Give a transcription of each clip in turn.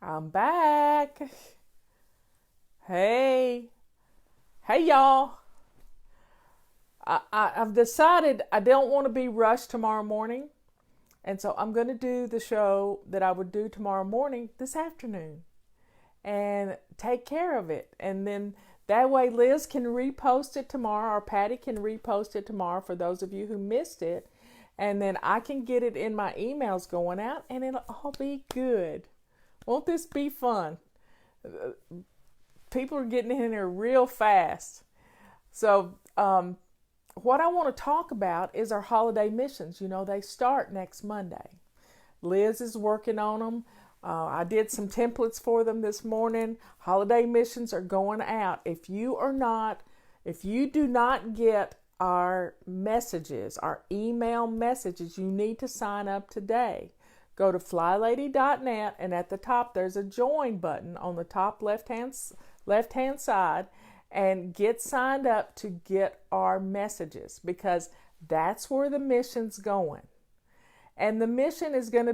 I'm back. Hey, hey, y'all. I've decided I don't want to be rushed tomorrow morning. And so I'm going to do the show that I would do tomorrow morning this afternoon and take care of it. And then that way Liz can repost it tomorrow, or Patty can repost it tomorrow for those of you who missed it. And then I can get it in my emails going out and it'll all be good. Won't this be fun? People are getting in here real fast. So, what I want to talk about is our holiday missions. You know, they start next Monday. Liz is working on them. I did some templates for them this morning. Holiday missions are going out. If you do not get our messages, our email messages, you need to sign up today. Go to flylady.net, and at the top there's a join button on the top left hand side, and get signed up to get our messages, because that's where the mission's going. And the missions are going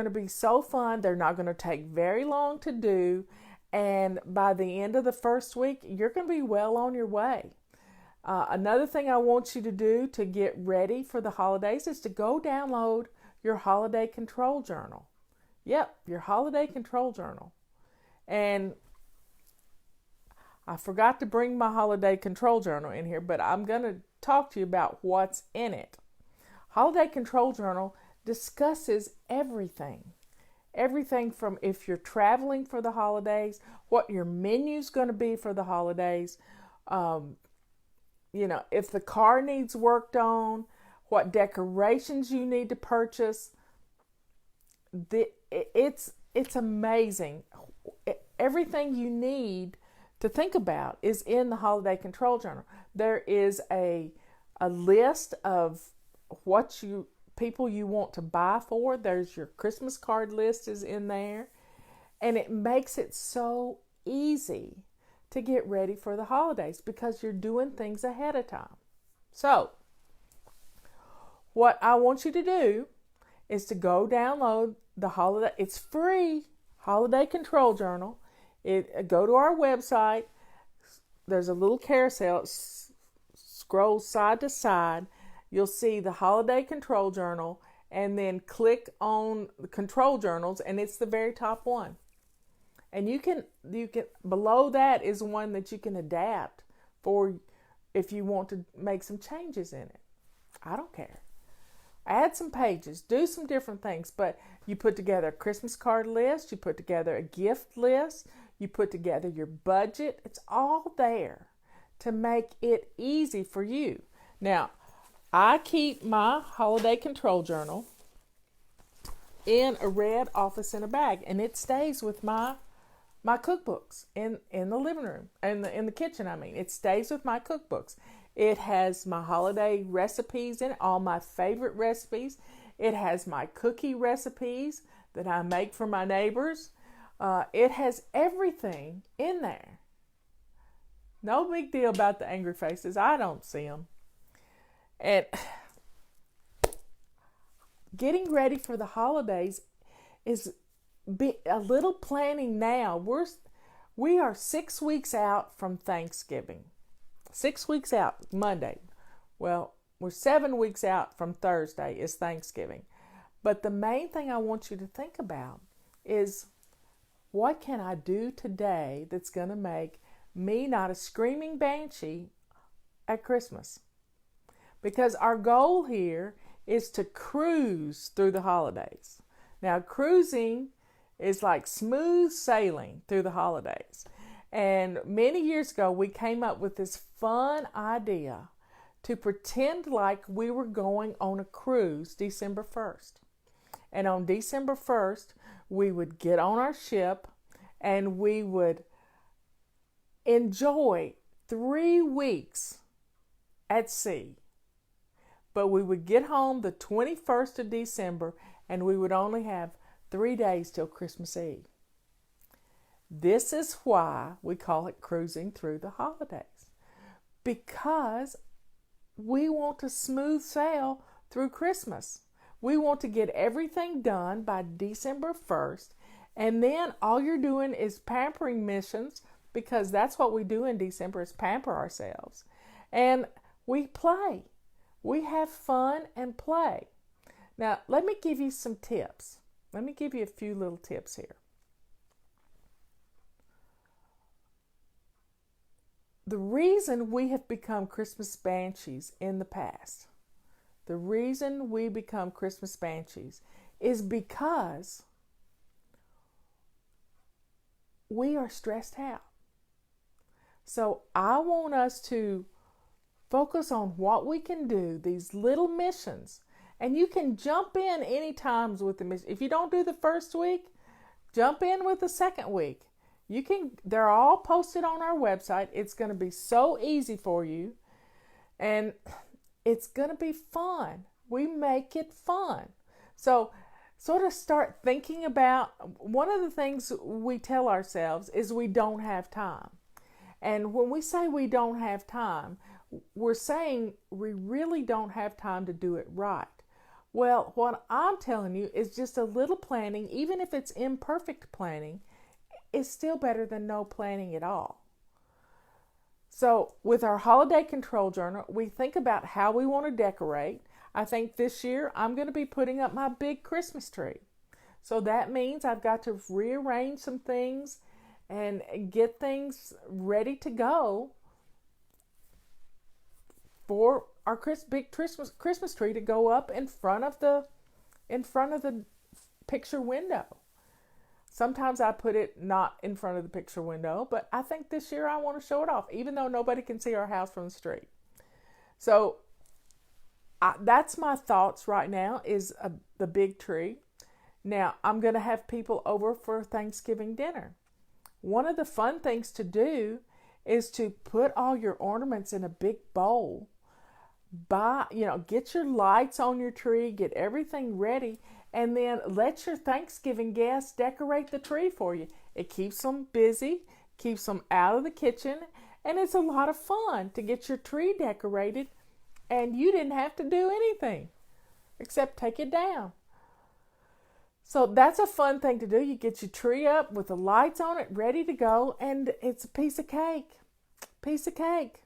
to be so fun. They're not going to take very long to do, and by the end of the first week you're going to be well on your way. Another thing I want you to do to get ready for the holidays is to go download your holiday control journal. Yep, your holiday control journal. And I forgot to bring my holiday control journal in here, but I'm going to talk to you about what's in it. Holiday control journal discusses everything. Everything from if you're traveling for the holidays, what your menu's going to be for the holidays, if the car needs worked on, what decorations you need to purchase. It's amazing. Everything you need to think about is in the holiday control journal. There is a list of people you want to buy for. There's your Christmas card list is in there, and it makes it so easy to get ready for the holidays because you're doing things ahead of time. So, what I want you to do is to go download it's free holiday control journal. Go to our website. There's a little carousel. It scrolls side to side. You'll see the holiday control journal, and then click on the control journals, and it's the very top one. And you can below that is one that you can adapt for if you want to make some changes in it. I don't care. Add some pages, do some different things, but you put together a Christmas card list, you put together a gift list, you put together your budget. It's all there to make it easy for you. Now, I keep my holiday control journal in a red office in a bag, and it stays with my cookbooks in the living room, in the kitchen. It stays with my cookbooks. It has my holiday recipes in it, all my favorite recipes. It has my cookie recipes that I make for my neighbors. It has everything in there. No big deal about the angry faces. I don't see them. And getting ready for the holidays is a little planning now. We are 6 weeks out from Thanksgiving. 6 weeks out, Monday. Well, we're 7 weeks out from Thursday is Thanksgiving. But the main thing I want you to think about is, what can I do today that's going to make me not a screaming banshee at Christmas? Because our goal here is to cruise through the holidays. Now, cruising is like smooth sailing through the holidays. And many years ago, we came up with this fun idea to pretend like we were going on a cruise December 1st. And on December 1st, we would get on our ship and we would enjoy 3 weeks at sea. But we would get home the 21st of December, and we would only have 3 days till Christmas Eve. This is why we call it cruising through the holidays, because we want to smooth sail through Christmas. We want to get everything done by December 1st And then all you're doing is pampering missions, because that's what we do in December, is pamper ourselves. And we play. We have fun and play. Now, let me give you some tips. Let me give you a few little tips here. The reason we have become Christmas banshees in the past, the reason we become Christmas banshees is because we are stressed out. So I want us to focus on what we can do, these little missions. And you can jump in any times with the mission. If you don't do the first week, jump in with the second week. They're all posted on our website. It's going to be so easy for you. And it's going to be fun. We make it fun. So sort of start thinking about, one of the things we tell ourselves is we don't have time. And when we say we don't have time, we're saying we really don't have time to do it right. Well, what I'm telling you is just a little planning, even if it's imperfect planning, is still better than no planning at all. So with our holiday control journal, we think about how we want to decorate. I think this year I'm going to be putting up my big Christmas tree. So that means I've got to rearrange some things and get things ready to go for our big Christmas tree to go up in front of the picture window. Sometimes I put it not in front of the picture window, but I think this year I want to show it off, even though nobody can see our house from the street. So that's my thoughts right now, is the big tree. Now, I'm going to have people over for Thanksgiving dinner. One of the fun things to is to put all your ornaments in a big bowl. Get your lights on your tree, get everything ready, and then let your Thanksgiving guests decorate the tree for you. It keeps them busy, keeps them out of the kitchen, and it's a lot of fun to get your tree decorated, and you didn't have to do anything except take it down. So that's a fun thing to do. You get your tree up with the lights on it, ready to go, and it's a piece of cake. Piece of cake.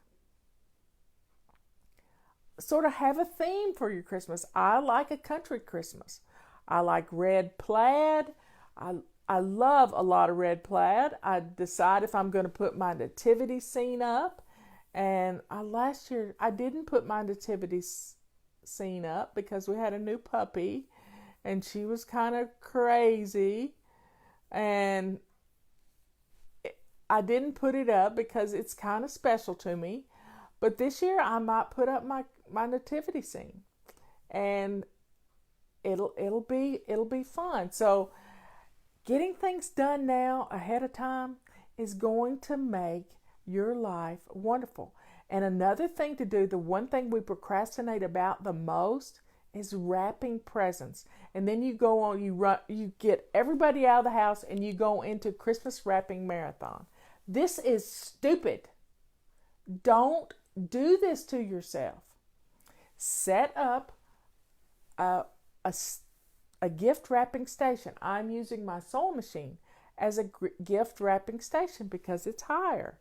Sort of have a theme for your Christmas. I like a country Christmas. I like red plaid. I love a lot of red plaid. I decide if I'm going to put my nativity scene up. And last year I didn't put my nativity scene up because we had a new puppy and she was kind of crazy. And I didn't put it up because it's kind of special to me. But this year I might put up my nativity scene. And it'll be fun. So getting things done now ahead of time is going to make your life wonderful. And another thing to do, the one thing we procrastinate about the most, is wrapping presents. And then you go on, you get everybody out of the house and you go into Christmas wrapping marathon. This is stupid. Don't do this to yourself. Set up a gift wrapping station. I'm using my sewing machine as a gift wrapping station because it's higher.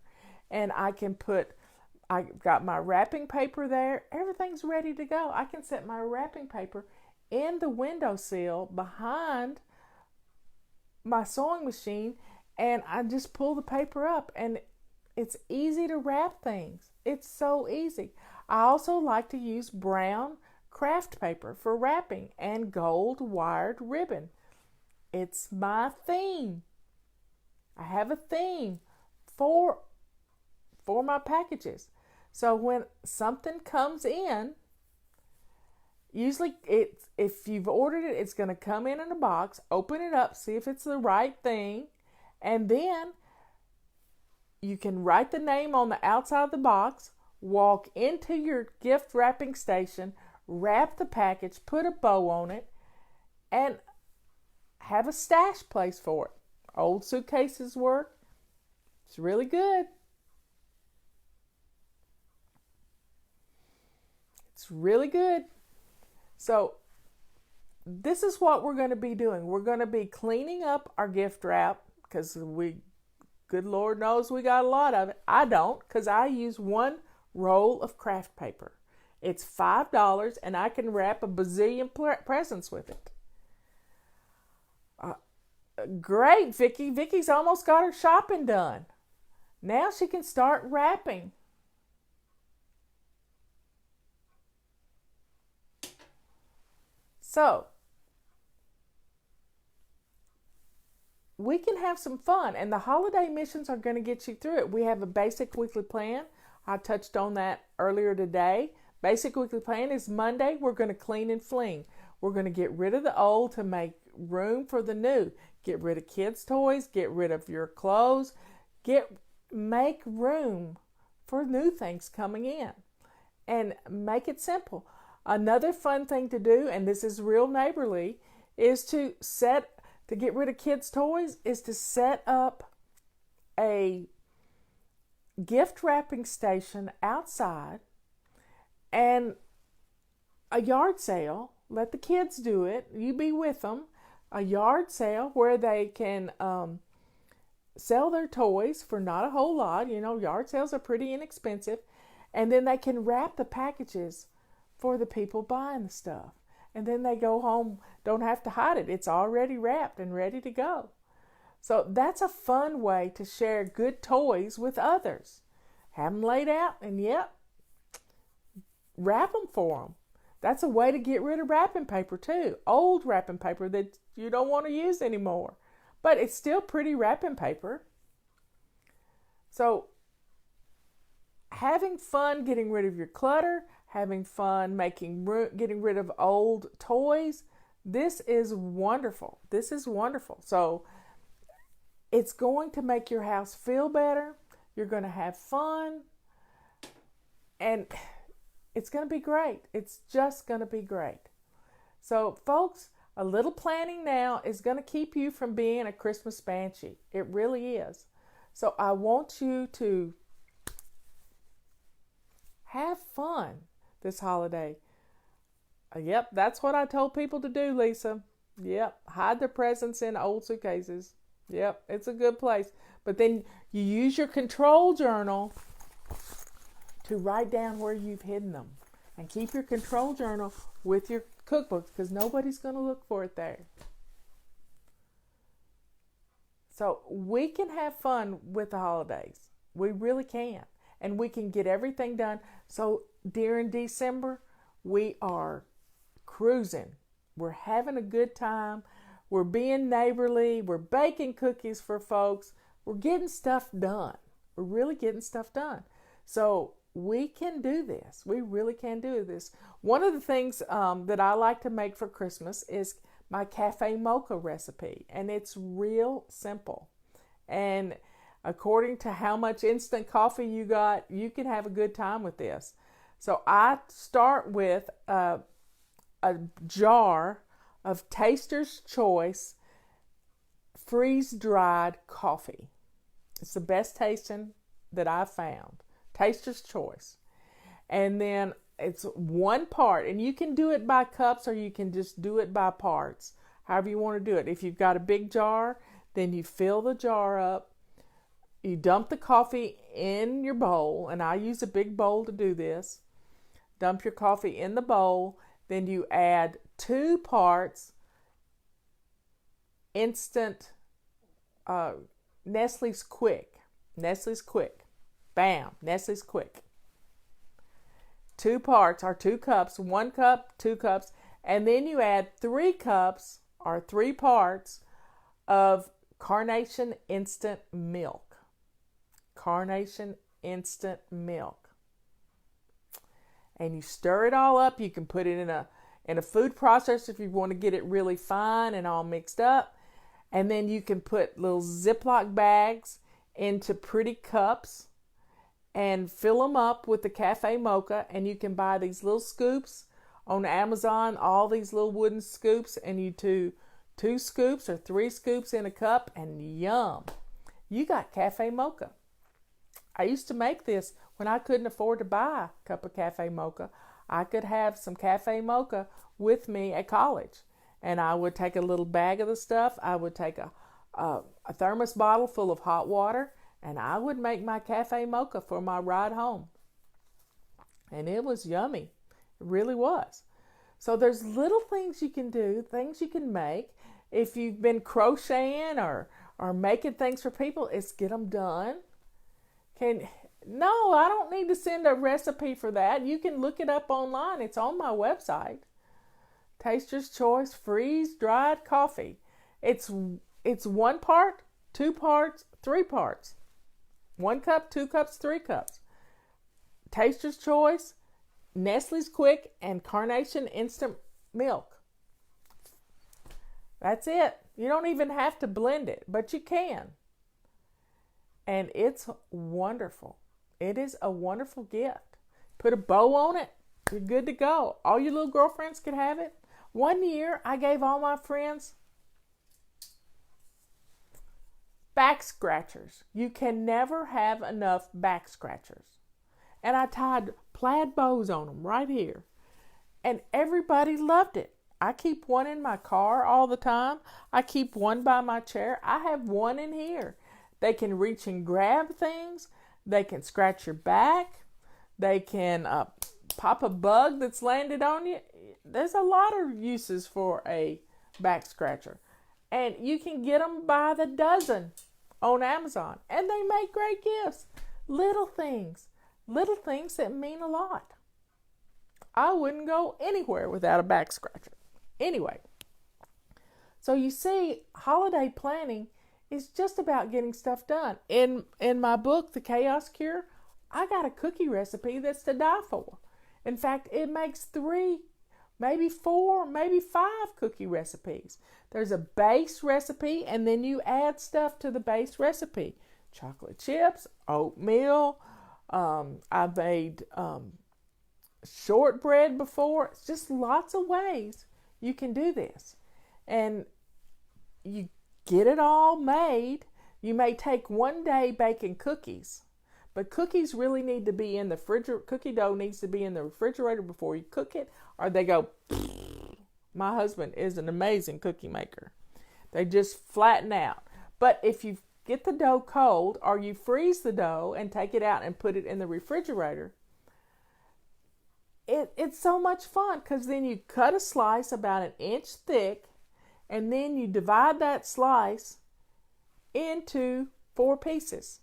And I've got my wrapping paper there. Everything's ready to go. I can set my wrapping paper in the windowsill behind my sewing machine, and I just pull the paper up, and it's easy to wrap things. It's so easy. I also like to use brown craft paper for wrapping and gold wired ribbon. It's my theme. I have a theme for my packages. So when something comes in, usually if you've ordered it, it's going to come in a box. Open it up, see if it's the right thing, and then you can write the name on the outside of the box, walk into your gift wrapping station, wrap the package, put a bow on it, and have a stash place for it. Old suitcases work. It's really good. It's really good. So this is what we're going to be doing. We're going to be cleaning up our gift wrap because good Lord knows we got a lot of it. I don't, because I use one roll of craft paper. It's $5 and I can wrap a bazillion presents with it. Great, Vicky. Vicky's almost got her shopping done. Now she can start wrapping. So, we can have some fun, and the holiday missions are going to get you through it. We have a basic weekly plan. I touched on that earlier today. Basic weekly plan is Monday, we're going to clean and fling. We're going to get rid of the old to make room for the new. Get rid of kids' toys, get rid of your clothes, make room for new things coming in. And make it simple. Another fun thing to do, and this is real neighborly, is to get rid of kids' toys, is to set up a gift wrapping station outside and a yard sale. Let the kids do it. You be with them. A yard sale where they can sell their toys for not a whole lot. You know, yard sales are pretty inexpensive. And then they can wrap the packages for the people buying the stuff. And then they go home, don't have to hide it. It's already wrapped and ready to go. So that's a fun way to share good toys with others. Have them laid out and wrap them for them. That's a way to get rid of wrapping paper too. Old wrapping paper that you don't want to use anymore. But it's still pretty wrapping paper. So having fun getting rid of your clutter, having fun getting rid of old toys, this is wonderful. This is wonderful. So it's going to make your house feel better. You're going to have fun. And it's going to be great. It's just going to be great. So, folks, a little planning now is going to keep you from being a Christmas banshee. It really is. So I want you to have fun this holiday. Yep, that's what I told people to do, Lisa. Yep, hide their presents in old suitcases. Yep, it's a good place. But then you use your control journal to write down where you've hidden them. And keep your control journal with your cookbooks because nobody's going to look for it there. So we can have fun with the holidays. We really can. And we can get everything done. So during December, we are cruising. We're having a good time. We're being neighborly. We're baking cookies for folks. We're getting stuff done. We're really getting stuff done. So we can do this. We really can do this. One of the things that I like to make for Christmas is my cafe mocha recipe. And it's real simple. And according to how much instant coffee you got, you can have a good time with this. So I start with a jar of Taster's Choice freeze-dried coffee. It's the best tasting that I've found. Taster's Choice. And then it's one part, and you can do it by cups or you can just do it by parts, however you want to do it. If you've got a big jar, then you fill the jar up. You dump the coffee in your bowl, and I use a big bowl to do this. Dump your coffee in the bowl, then you add 2 parts instant Nestle's Quick. Nestle's Quick. Bam, Nestle's Quick. 2 parts are 2 cups, 1 cup, 2 cups, and then you add 3 cups or 3 parts of Carnation Instant Milk. Carnation Instant Milk. And you stir it all up. You can put it in a food processor if you want to get it really fine and all mixed up. And then you can put little Ziploc bags into pretty cups and fill them up with the cafe mocha. And you can buy these little scoops on Amazon, all these little wooden scoops, and you do 2 scoops or 3 scoops in a cup, and yum, you got cafe mocha. I used to make this when I couldn't afford to buy a cup of cafe mocha. I could have some cafe mocha with me at college. and I would take a little bag of the stuff. I would take a thermos bottle full of hot water, and I would make my cafe mocha for my ride home. And it was yummy. It really was. So there's little things you can do, things you can make. If you've been crocheting or making things for people, it's get them done. No, I don't need to send a recipe for that. You can look it up online. It's on my website. Taster's Choice freeze-dried coffee. It's 1 part, 2 parts, 3 parts. 1 cup, 2 cups, 3 cups. Taster's Choice, Nestle's Quick, and Carnation Instant Milk. That's it. You don't even have to blend it, but you can. And it's wonderful. It is a wonderful gift. Put a bow on it. You're good to go. All your little girlfriends could have it. One year, I gave all my friends back scratchers. You can never have enough back scratchers. And I tied plaid bows on them right here. And everybody loved it. I keep one in my car all the time. I keep one by my chair. I have one in here. They can reach and grab things. They can scratch your back. They can pop a bug that's landed on you. There's a lot of uses for a back scratcher. And you can get them by the dozen on Amazon. And they make great gifts. Little things that mean a lot. I wouldn't go anywhere without a back scratcher. Anyway, so you see, holiday planning is just about getting stuff done. In my book, The Chaos Cure, I got a cookie recipe that's to die for. In fact, it makes 3, maybe 4, maybe 5 cookie recipes. There's a base recipe, and then you add stuff to the base recipe. Chocolate chips, oatmeal. I've made shortbread before. It's just lots of ways you can do this. And you get it all made. You may take one day baking cookies, but cookies really need to be in the refrigerator. Cookie dough needs to be in the refrigerator before you cook it, or they go. My husband is an amazing cookie maker. They just flatten out. But if you get the dough cold, or you freeze the dough and take it out and put it in the refrigerator, it's so much fun, because then you cut a slice about 1 inch thick, and then you divide that slice into 4 pieces.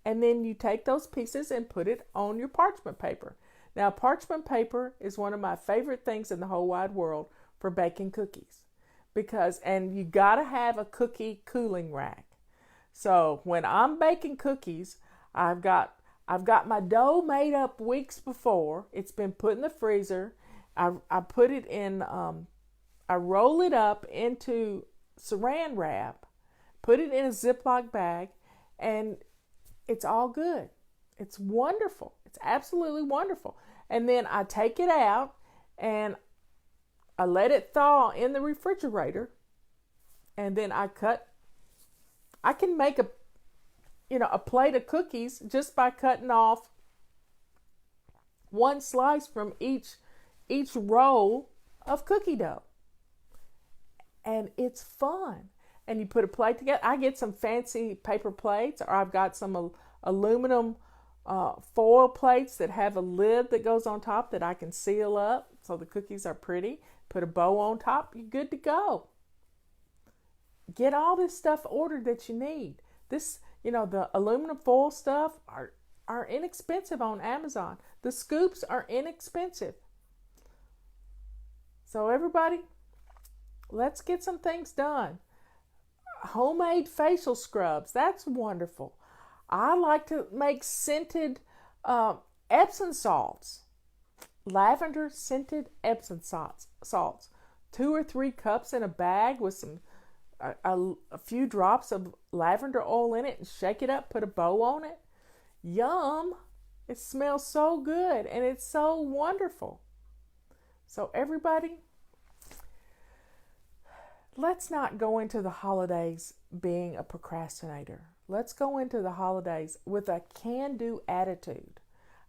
And then you take those pieces and put it on your parchment paper. Now, parchment paper is one of my favorite things in the whole wide world for baking cookies. And you got to have a cookie cooling rack. So when I'm baking cookies, I've got my dough made up weeks before. It's been put in the freezer. I put it in, I roll it up into saran wrap, put it in a Ziploc bag, and it's all good. It's wonderful. It's absolutely wonderful. And then I take it out and I let it thaw in the refrigerator, and then I can make a plate of cookies just by cutting off 1 slice from each roll of cookie dough. And it's fun. And you put a plate together. I get some fancy paper plates, or I've got some aluminum foil plates that have a lid that goes on top that I can seal up so the cookies are pretty. Put a bow on top, you're good to go. Get all this stuff ordered that you need. This, the aluminum foil stuff are inexpensive on Amazon. The scoops are inexpensive. So everybody, let's get some things done. Homemade facial scrubs, that's wonderful. I like to make scented Epsom salts. Lavender scented Epsom salts. 2 or 3 cups in a bag with a few drops of lavender oil in it, and shake it up, put a bow on it. Yum! It smells so good, and it's so wonderful. So everybody, let's not go into the holidays being a procrastinator. Let's go into the holidays with a can-do attitude.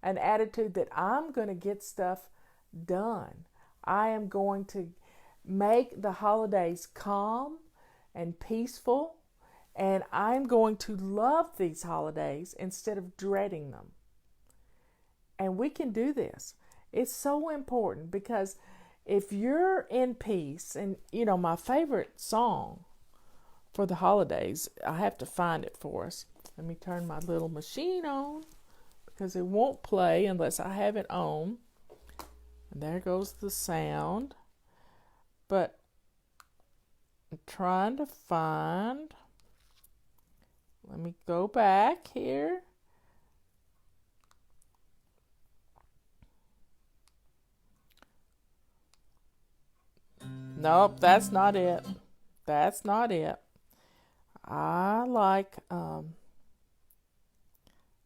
An attitude that I'm going to get stuff done. I am going to make the holidays calm and peaceful, and I'm going to love these holidays instead of dreading them. And we can do this. It's so important because if you're in peace, and my favorite song for the holidays, I have to find it for us. Let me turn my little machine on because it won't play unless I have it on. And there goes the sound. But I'm trying to find. Let me go back here. Nope, that's not it. That's not it. I like,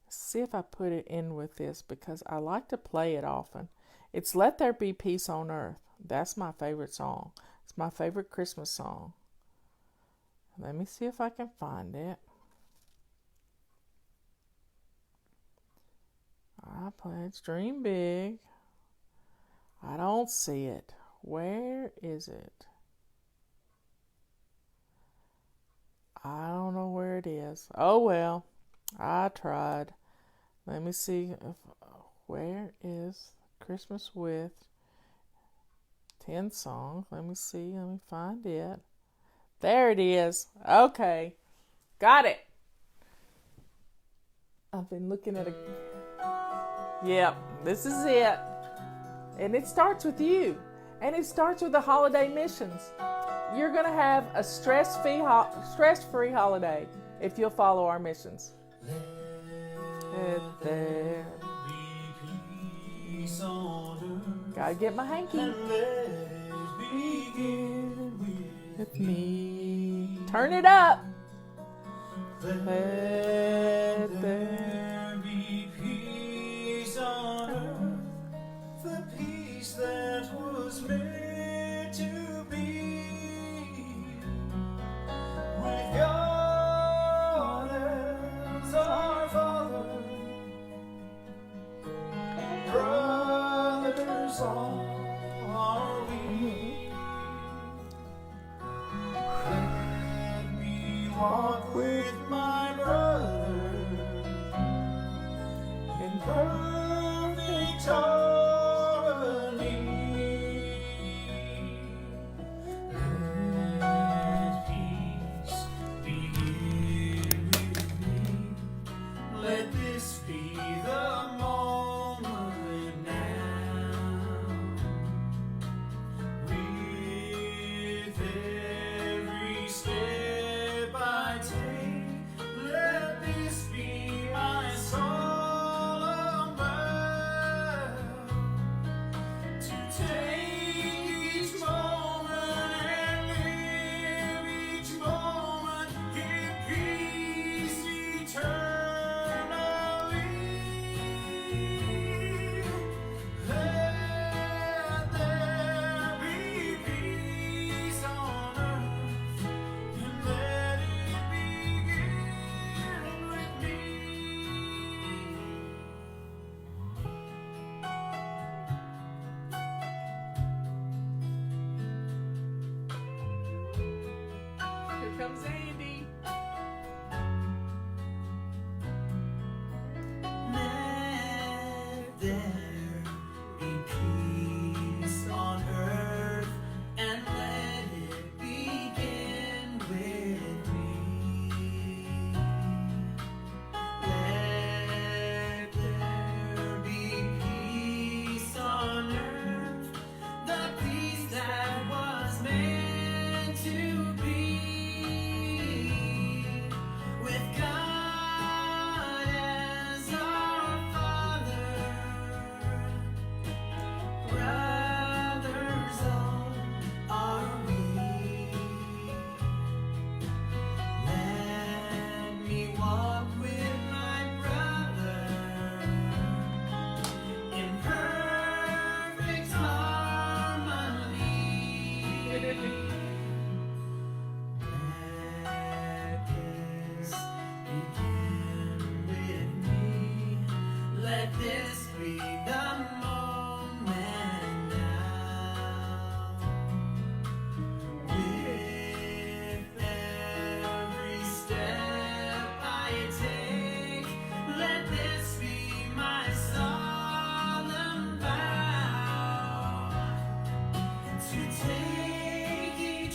see if I put it in with this because I like to play it often. It's Let There Be Peace on Earth. That's my favorite song. It's my favorite Christmas song. Let me see if I can find it. I pledge dream big. I don't see it. Where is it? I don't know where it is. Oh well, I tried. Let me see if where is Christmas with 10 songs. Let me see. Let me find it. There it is. Okay, got it. I've been looking at a. Yep, this is it. And it starts with you. And it starts with the holiday missions. You're going to have a stress-free holiday if you'll follow our missions. Let there be peace on earth. Gotta get my hanky. And let it begin with me. Turn it up. Let there be peace on earth. The peace that was meant to be with God as our Father, brothers all are we. Let me walk with my brother in perfect harmony. Comes Andy. Let there be peace on earth, and let it begin with me. Let there be peace on earth, the peace that was meant to be.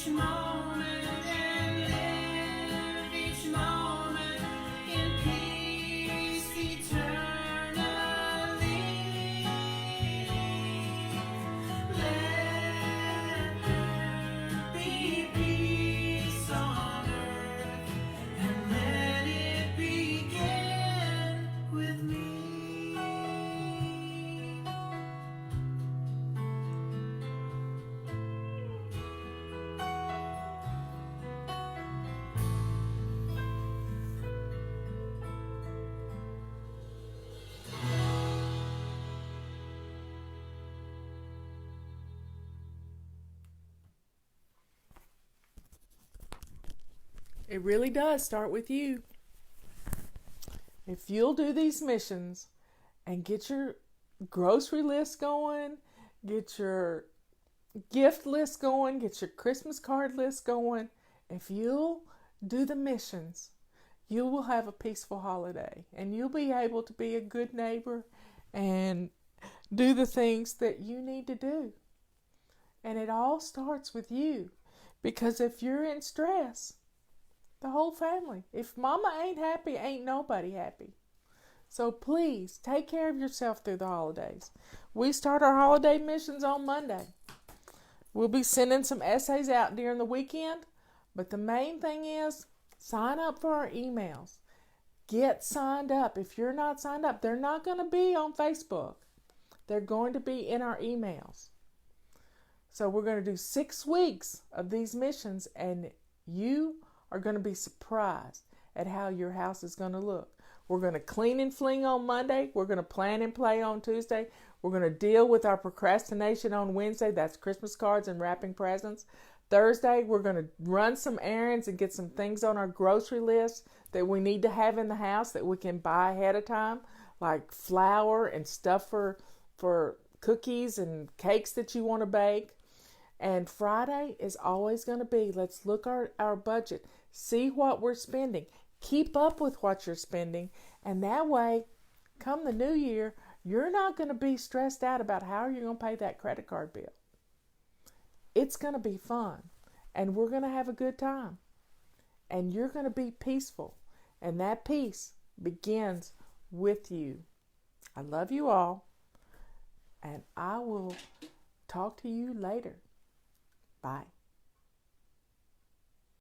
moment and live each moment in peace eternally. Let there be peace on earth, and let it begin with me. It really does start with you. If you'll do these missions and get your grocery list going, get your gift list going, get your Christmas card list going, if you'll do the missions, you will have a peaceful holiday and you'll be able to be a good neighbor and do the things that you need to do. And it all starts with you, because if you're in stress, the whole family, if mama ain't happy, ain't nobody happy. So please take care of yourself through the holidays. We start our holiday missions on Monday. We'll be sending some essays out during the weekend, but the main thing is sign up for our emails. Get signed up. If you're not signed up, they're not going to be on Facebook. They're going to be in our emails. So we're going to do 6 weeks of these missions, and you are going to be surprised at how your house is going to look. We're going to clean and fling on Monday. We're going to plan and play on Tuesday. We're going to deal with our procrastination on Wednesday. That's Christmas cards and wrapping presents. Thursday, we're going to run some errands and get some things on our grocery list that we need to have in the house that we can buy ahead of time, like flour and stuff for cookies and cakes that you want to bake. And Friday is always going to be, let's look at our budget, see what we're spending, keep up with what you're spending, and that way, come the new year, you're not going to be stressed out about how you're going to pay that credit card bill. It's going to be fun, and we're going to have a good time, and you're going to be peaceful, and that peace begins with you. I love you all, and I will talk to you later. Bye.